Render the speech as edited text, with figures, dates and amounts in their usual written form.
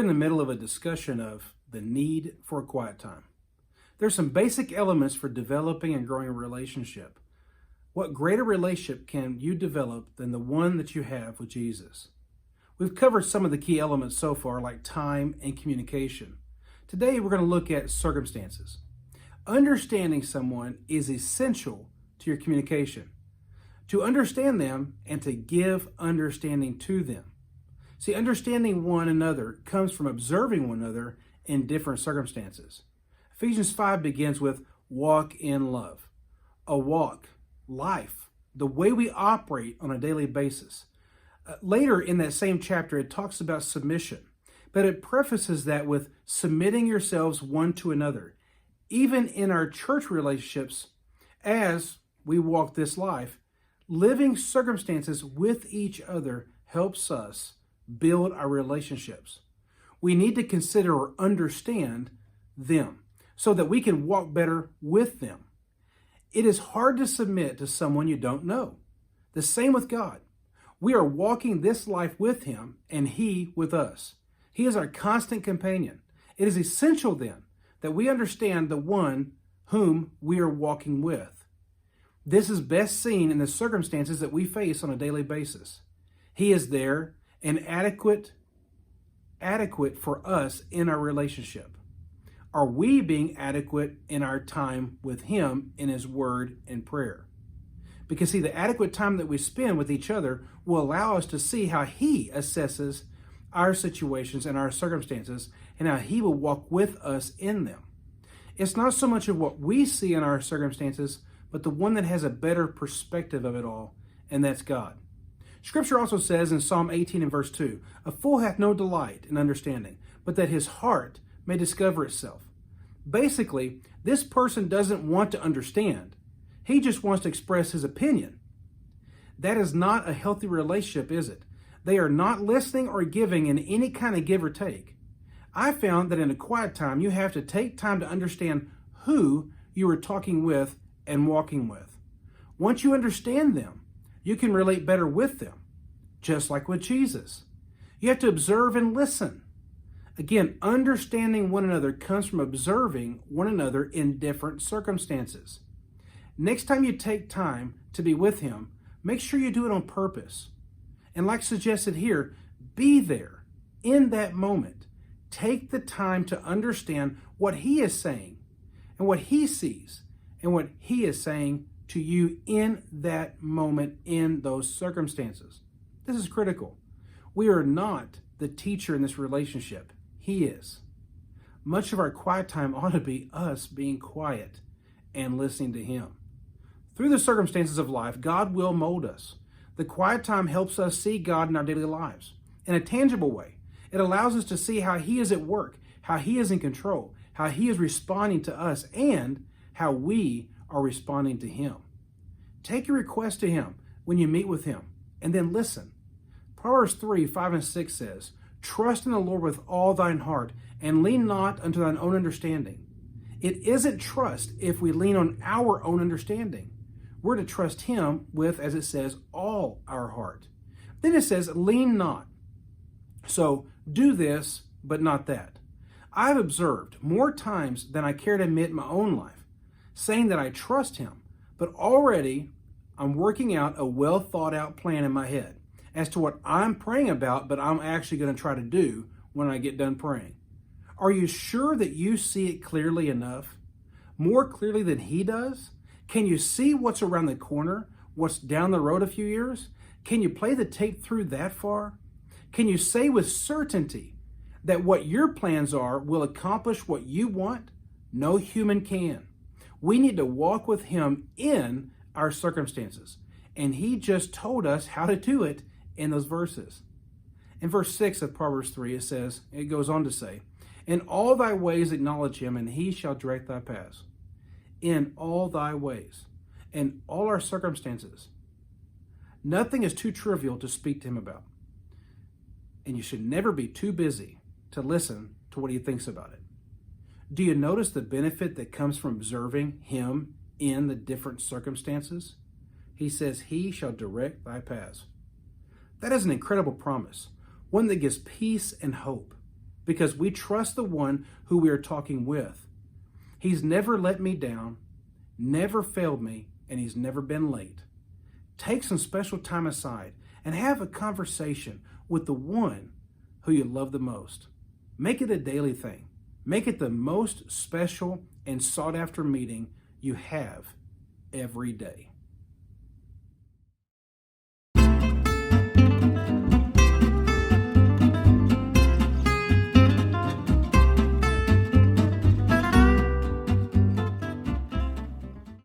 in the middle of a discussion of the need for a quiet time. There's some basic elements for developing and growing a relationship. What greater relationship can you develop than the one that you have with Jesus? We've covered some of the key elements so far, like time and communication. Today, we're going to look at circumstances. Understanding someone is essential to your communication. To understand them and to give understanding to them. See, understanding one another comes from observing one another in different circumstances. Ephesians 5 begins with walk in love. A walk, life, the way we operate on a daily basis. Later in that same chapter, it talks about submission, but it prefaces that with submitting yourselves one to another. Even in our church relationships, as we walk this life, living circumstances with each other helps us build our relationships. We need to consider or understand them so that we can walk better with them. It is hard to submit to someone you don't know. The same with God. We are walking this life with Him and He with us. He is our constant companion. It is essential then that we understand the one whom we are walking with. This is best seen in the circumstances that we face on a daily basis. He is there and adequate for us in our relationship. Are we being adequate in our time with Him in His Word and prayer? Because see, the adequate time that we spend with each other will allow us to see how He assesses our situations and our circumstances and how He will walk with us in them. It's not so much of what we see in our circumstances, but the one that has a better perspective of it all, and that's God. Scripture also says in Psalm 18 and verse 2, "A fool hath no delight in understanding, but that his heart may discover itself." Basically, this person doesn't want to understand. He just wants to express his opinion. That is not a healthy relationship, is it? They are not listening or giving in any kind of give or take. I found that in a quiet time, you have to take time to understand who you are talking with and walking with. Once you understand them, you can relate better with them, just like with Jesus. You have to observe and listen. Again, understanding one another comes from observing one another in different circumstances. Next time you take time to be with Him, make sure you do it on purpose. And like suggested here, be there in that moment. Take the time to understand what He is saying and what He sees and what He is saying to you in that moment, in those circumstances. This is critical. We are not the teacher in this relationship. He is. Much of our quiet time ought to be us being quiet and listening to Him. Through the circumstances of life, God will mold us. The quiet time helps us see God in our daily lives in a tangible way. It allows us to see how He is at work, how He is in control, how He is responding to us, and how we are responding to Him. Take your request to Him when you meet with Him, and then listen. Proverbs 3, 5 and 6 says, "Trust in the Lord with all thine heart, and lean not unto thine own understanding." It isn't trust if we lean on our own understanding. We're to trust Him with, as it says, all our heart. Then it says, lean not. So do this, but not that. I've observed more times than I care to admit in my own life, saying that I trust Him, but already I'm working out a well thought out plan in my head as to what I'm praying about, but I'm actually going to try to do when I get done praying. Are you sure that you see it clearly enough? More clearly than He does? Can you see what's around the corner? What's down the road a few years? Can you play the tape through that far? Can you say with certainty that what your plans are will accomplish what you want? No human can. We need to walk with Him in our circumstances. And He just told us how to do it in those verses. In verse 6 of Proverbs 3, it goes on to say, "In all thy ways acknowledge Him, and He shall direct thy paths." In all thy ways, in all our circumstances. Nothing is too trivial to speak to Him about. And you should never be too busy to listen to what He thinks about it. Do you notice the benefit that comes from observing Him in the different circumstances? He says, He shall direct thy paths. That is an incredible promise, one that gives peace and hope. because we trust the one who we are talking with. He's never let me down, never failed me, and he's never been late. Take some special time aside and have a conversation with the one who you love the most. Make it a daily thing. Make it the most special and sought after meeting you have every day.